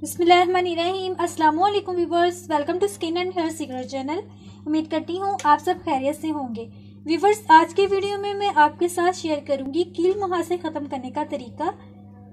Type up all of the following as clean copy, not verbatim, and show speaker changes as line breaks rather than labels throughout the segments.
बिस्मिल्लाहिर्रहमानिर्रहीम। अस्सलाम वालेकुम viewers, welcome to skin and hair secret channel. उम्मीद करती हूँ आप सब खैरियत से होंगे। व्यूवर्स, आज के वीडियो में मैं आपके साथ शेयर करूंगी कील मुहासे खत्म करने का तरीका।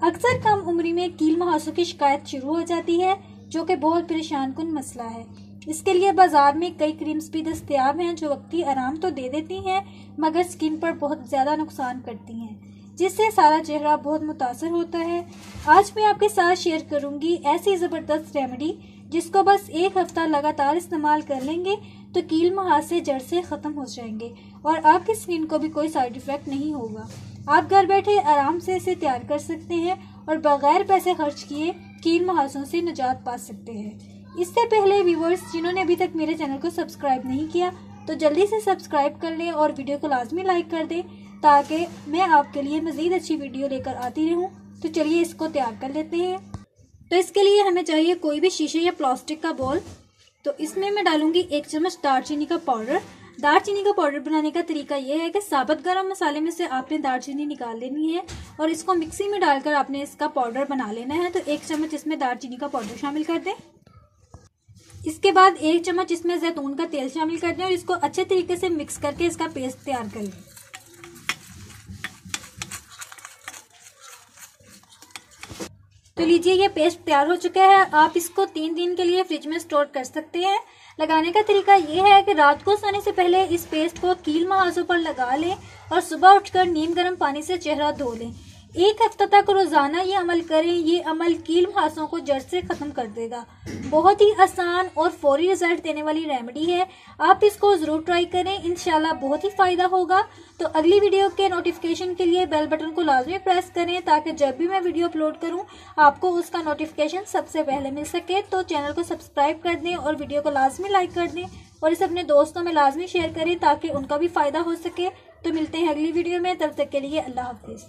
अक्सर कम उम्र में कील मुहासों की शिकायत शुरू हो जाती है, जो कि बहुत परेशान कुन मसला है। इसके लिए बाजार में कई क्रीम्स भी दस्तयाब हैं जो वक्ती आराम तो दे देती हैं, मगर स्किन पर बहुत ज्यादा नुकसान करती हैं, जिससे सारा चेहरा बहुत मुतासर होता है। आज मैं आपके साथ शेयर करूंगी ऐसी जबरदस्त रेमेडी जिसको बस एक हफ्ता लगातार इस्तेमाल कर लेंगे तो कील मुहासे जड़ से खत्म हो जाएंगे और आपकी स्किन को भी कोई साइड इफेक्ट नहीं होगा। आप घर बैठे आराम से इसे तैयार कर सकते हैं और बगैर पैसे खर्च किए कील मुहासों से निजात पा सकते हैं। इससे पहले व्यूवर्स, जिन्होंने अभी तक मेरे चैनल को सब्सक्राइब नहीं किया तो जल्दी से सब्सक्राइब कर लें और वीडियो को लाजमी लाइक कर दें, ताकि मैं आपके लिए मजीद अच्छी वीडियो लेकर आती रहूं। तो चलिए इसको तैयार कर लेते हैं। तो इसके लिए हमें चाहिए कोई भी शीशे या प्लास्टिक का बॉल। तो इसमें मैं डालूंगी 1 चम्मच दालचीनी का पाउडर। दालचीनी का पाउडर बनाने का तरीका यह है कि साबुत गरम मसाले में से आपने दालचीनी निकाल लेनी है और इसको मिक्सी में डालकर आपने इसका पाउडर बना लेना है। तो 1 चम्मच इसमें दालचीनी का पाउडर शामिल कर दें। इसके बाद 1 चम्मच इसमें जैतून का तेल शामिल कर दें और इसको अच्छे तरीके से मिक्स करके इसका पेस्ट तैयार कर लें। तो लीजिए, ये पेस्ट तैयार हो चुका है। आप इसको 3 दिन के लिए फ्रिज में स्टोर कर सकते हैं। लगाने का तरीका ये है कि रात को सोने से पहले इस पेस्ट को कील मुहासों पर लगा लें और सुबह उठकर नीम गर्म पानी से चेहरा धो लें। 1 हफ्ता तक रोजाना ये अमल करें। ये अमल कील मुहासों को जड़ से खत्म कर देगा। बहुत ही आसान और फौरी रिजल्ट देने वाली रेमेडी है। आप इसको जरूर ट्राई करें, इंशाल्लाह बहुत ही फायदा होगा। तो अगली वीडियो के नोटिफिकेशन के लिए बेल बटन को लाजमी प्रेस करें, ताकि जब भी मैं वीडियो अपलोड करूं आपको उसका नोटिफिकेशन सबसे पहले मिल सके। तो चैनल को सब्सक्राइब कर दें और वीडियो को लाजमी लाइक कर दें और इसे अपने दोस्तों में लाजमी शेयर करें, ताकि उनका भी फायदा हो सके। तो मिलते हैं अगली वीडियो में, तब तक के लिए अल्लाह हाफिज।